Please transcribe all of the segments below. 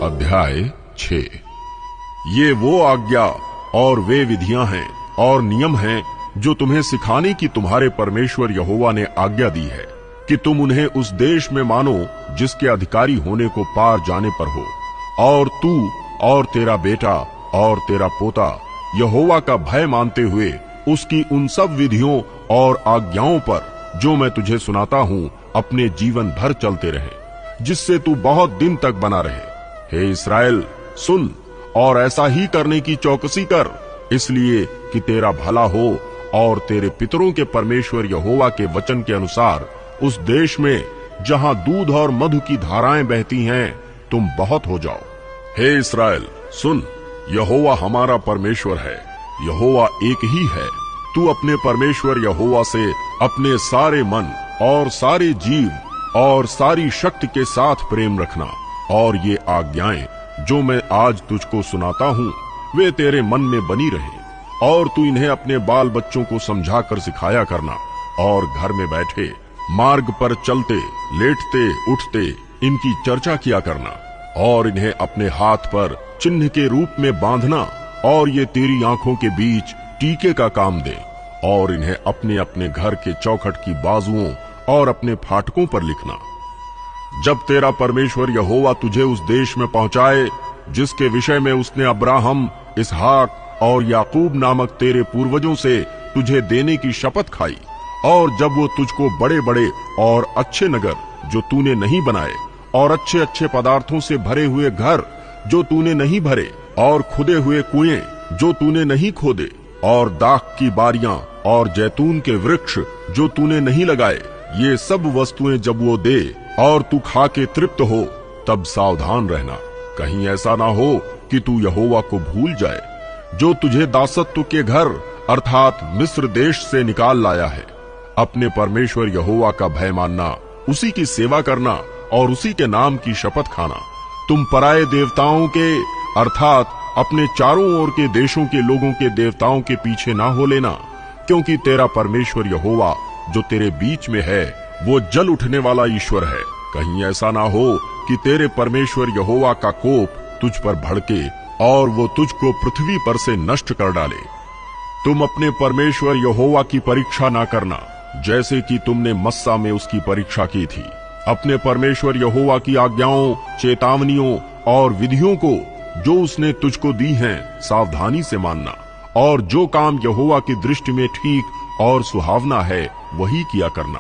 अध्याय 6। ये वो आज्ञा और वे विधियां हैं और नियम हैं जो तुम्हें सिखाने की तुम्हारे परमेश्वर यहोवा ने आज्ञा दी है कि तुम उन्हें उस देश में मानो जिसके अधिकारी होने को पार जाने पर हो, और तू और तेरा बेटा और तेरा पोता यहोवा का भय मानते हुए उसकी उन सब विधियों और आज्ञाओं पर जो मैं तुझे सुनाता हूँ अपने जीवन भर चलते रहे, जिससे तू बहुत दिन तक बना रहे। हे इस्राएल, सुन और ऐसा ही करने की चौकसी कर, इसलिए कि तेरा भला हो और तेरे पितरों के परमेश्वर यहोवा के वचन के अनुसार उस देश में जहां दूध और मधु की धाराएं बहती हैं तुम बहुत हो जाओ। हे इस्राएल, सुन, यहोवा हमारा परमेश्वर है, यहोवा एक ही है। तू अपने परमेश्वर यहोवा से अपने सारे मन और सारे जीव और सारी शक्ति के साथ प्रेम रखना, और ये आज्ञाएं जो मैं आज तुझको सुनाता हूँ वे तेरे मन में बनी रहे, और तू इन्हें अपने बाल बच्चों को समझा कर सिखाया करना, और घर में बैठे मार्ग पर चलते लेटते उठते इनकी चर्चा किया करना, और इन्हें अपने हाथ पर चिन्ह के रूप में बांधना, और ये तेरी आंखों के बीच टीके का काम दे, और इन्हें अपने अपने घर के चौखट की बाजुओं और अपने फाटकों पर लिखना। जब तेरा परमेश्वर यहोवा तुझे उस देश में पहुंचाए जिसके विषय में उसने अब्राहम, इसहाक और याकूब नामक तेरे पूर्वजों से तुझे देने की शपथ खाई, और जब वो तुझको बड़े बड़े और अच्छे नगर जो तूने नहीं बनाए, और अच्छे अच्छे पदार्थों से भरे हुए घर जो तूने नहीं भरे, और खुदे हुए कुएं जो तूने नहीं खोदे, और दाख की बारियां और जैतून के वृक्ष जो तूने नहीं लगाए, ये सब वस्तुएं जब वो दे और तू खा के तृप्त हो, तब सावधान रहना, कहीं ऐसा ना हो कि तू यहोवा को भूल जाए जो तुझे दासत्व के घर अर्थात मिस्र देश से निकाल लाया है। अपने परमेश्वर यहोवा का भय मानना, उसी की सेवा करना और उसी के नाम की शपथ खाना। तुम पराये देवताओं के अर्थात अपने चारों ओर के देशों के लोगों के देवताओं के पीछे ना हो लेना, क्योंकि तेरा परमेश्वर यहोवा जो तेरे बीच में है वो जल उठने वाला ईश्वर है। कहीं ऐसा ना हो कि तेरे परमेश्वर यहोवा का कोप तुझ पर भड़के और वो तुझको पृथ्वी पर से नष्ट कर डाले। तुम अपने परमेश्वर यहोवा की परीक्षा ना करना जैसे कि तुमने मस्सा में उसकी परीक्षा की थी। अपने परमेश्वर यहोवा की आज्ञाओं, चेतावनियों और विधियों को जो उसने तुझको दी हैं सावधानी से मानना, और जो काम यहोवा की दृष्टि में ठीक और सुहावना है वही किया करना,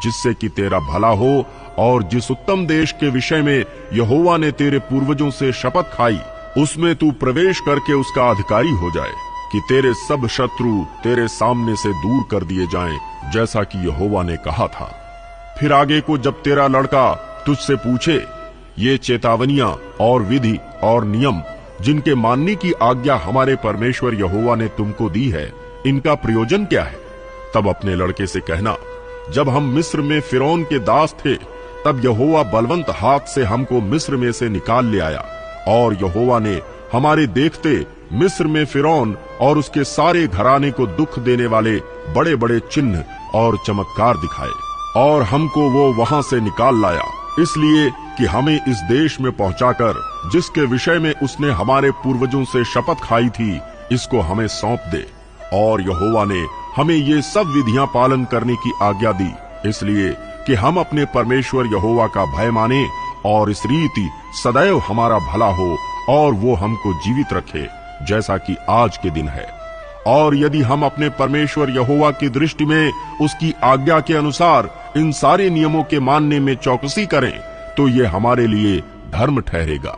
जिससे कि तेरा भला हो, और जिस उत्तम देश के विषय में यहोवा ने तेरे पूर्वजों से शपथ खाई उसमें तू प्रवेश करके उसका अधिकारी हो जाए, कि तेरे सब शत्रु तेरे सामने से दूर कर दिए जाएं, जैसा कि यहोवा ने कहा था। फिर आगे को जब तेरा लड़का तुझसे पूछे, ये चेतावनियां और विधि और नियम जिनके मानने की आज्ञा हमारे परमेश्वर यहोवा ने तुमको दी है, इनका प्रयोजन क्या है? तब अपने लड़के से कहना, जब हम मिस्र में फिरौन के दास थे तब यहोवा बलवंत हाथ से हमको मिस्र में से निकाल ले आया, और यहोवा ने हमारे देखते मिस्र में फिरौन और उसके सारे घराने को दुख देने वाले बड़े बड़े चिन्ह और चमत्कार दिखाए, और हमको वो वहां से निकाल लाया, इसलिए कि हमें इस देश में पहुंचाकर जिसके विषय में उसने हमारे पूर्वजों से शपथ खाई थी इसको हमें सौंप दे। और यहोवा ने हमें ये सब विधियां पालन करने की आज्ञा दी, इसलिए कि हम अपने परमेश्वर यहोवा का भय माने, और इस रीति सदैव हमारा भला हो और वो हमको जीवित रखे जैसा कि आज के दिन है। और यदि हम अपने परमेश्वर यहोवा की दृष्टि में उसकी आज्ञा के अनुसार इन सारे नियमों के मानने में चौकसी करें तो ये हमारे लिए धर्म ठहरेगा।